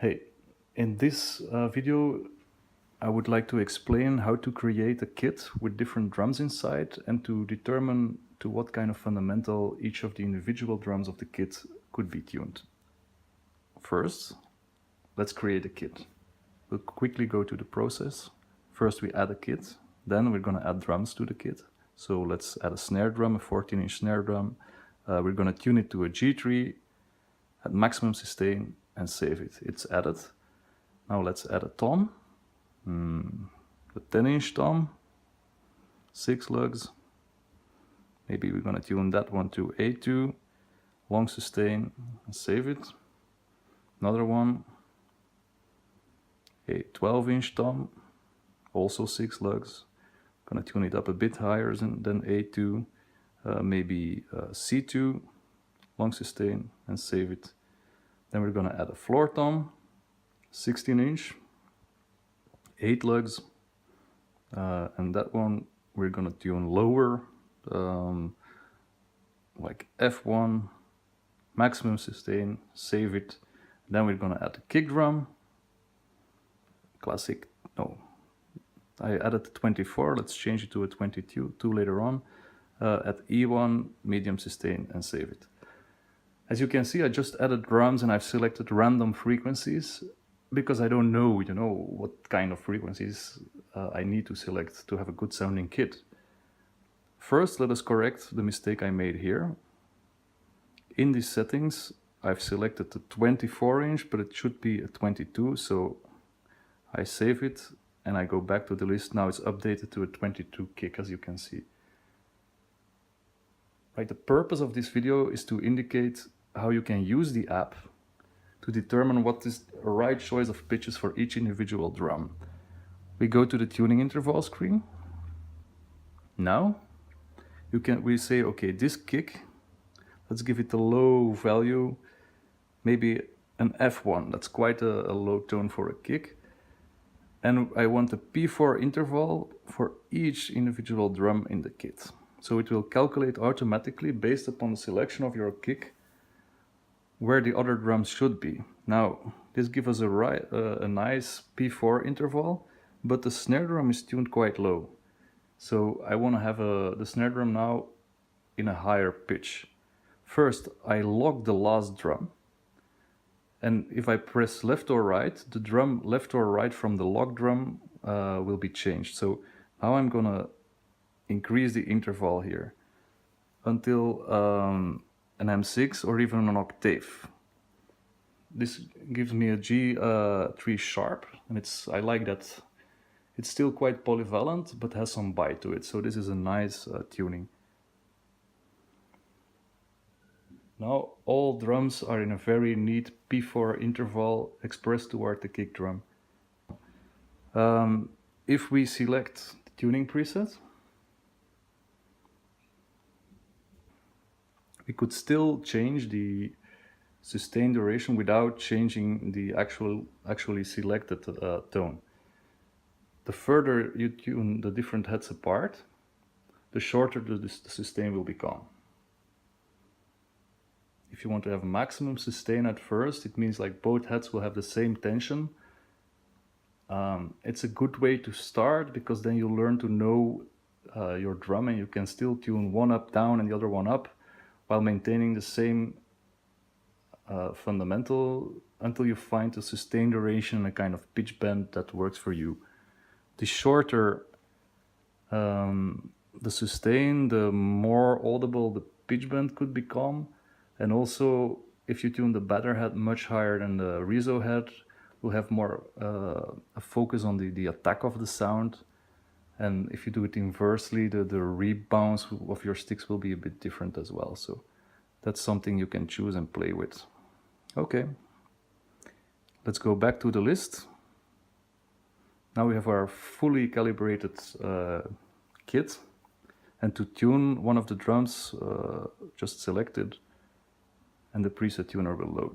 Hey, in this video I would like to explain how to create a kit with different drums inside and to determine to what kind of fundamental each of the individual drums of the kit could be tuned. First, let's create a kit. We'll quickly go to the process. First we add a kit, then we're going to add drums to the kit. So let's add a snare drum, a 14-inch snare drum. We're going to tune it to a G3 at maximum sustain and save it. It's added. Now let's add a tom, a 10-inch tom, 6 lugs. Maybe we're going to tune that one to A2, long sustain and save it. Another one, a 12-inch tom, also 6 lugs. Going to tune it up a bit higher than A2, maybe C2, long sustain and save it. Then we're going to add a floor tom, 16-inch, 8 lugs, and that one we're going to tune lower, like F1, maximum sustain, save it. Then we're going to add a kick drum, classic, no, I added a 24, let's change it to a 22 later on, at E1, medium sustain and save it. As you can see, I just added drums and I've selected random frequencies because I don't know, what kind of frequencies I need to select to have a good sounding kit. First, let us correct the mistake I made here. In these settings, I've selected the 24-inch, but it should be a 22, so I save it and I go back to the list. Now it's updated to a 22 kick, as you can see. Right, the purpose of this video is to indicate how you can use the app to determine what is the right choice of pitches for each individual drum. We go to the tuning interval screen. Now we say, okay, this kick, let's give it a low value, maybe an F1. That's quite a low tone for a kick. And I want a P4 interval for each individual drum in the kit. So it will calculate automatically based upon the selection of your kick where the other drums should be. Now this gives us a nice P4 interval, but the snare drum is tuned quite low. So I want to have the snare drum now in a higher pitch. First I lock the last drum, and if I press left or right, the drum left or right from the lock drum will be changed. So now I'm gonna increase the interval here until an M6 or even an octave. This gives me a G3 sharp, and I like that. It's still quite polyvalent, but has some bite to it. So this is a nice tuning. Now all drums are in a very neat P4 interval expressed toward the kick drum. If we select the tuning preset, we could still change the sustain duration without changing the actually selected tone. The further you tune the different heads apart, the shorter the sustain will become. If you want to have a maximum sustain at first, it means like both heads will have the same tension. It's a good way to start because then you learn to know your drum, and you can still tune one up down and the other one up while maintaining the same fundamental until you find a sustain duration and a kind of pitch bend that works for you. The shorter the sustain, the more audible the pitch bend could become. And also, if you tune the batter head much higher than the reso head, we'll have more a focus on the attack of the sound. And if you do it inversely, the rebounds of your sticks will be a bit different as well. So that's something you can choose and play with. Okay, let's go back to the list. Now we have our fully calibrated kit. And to tune one of the drums, just select it, and the preset tuner will load.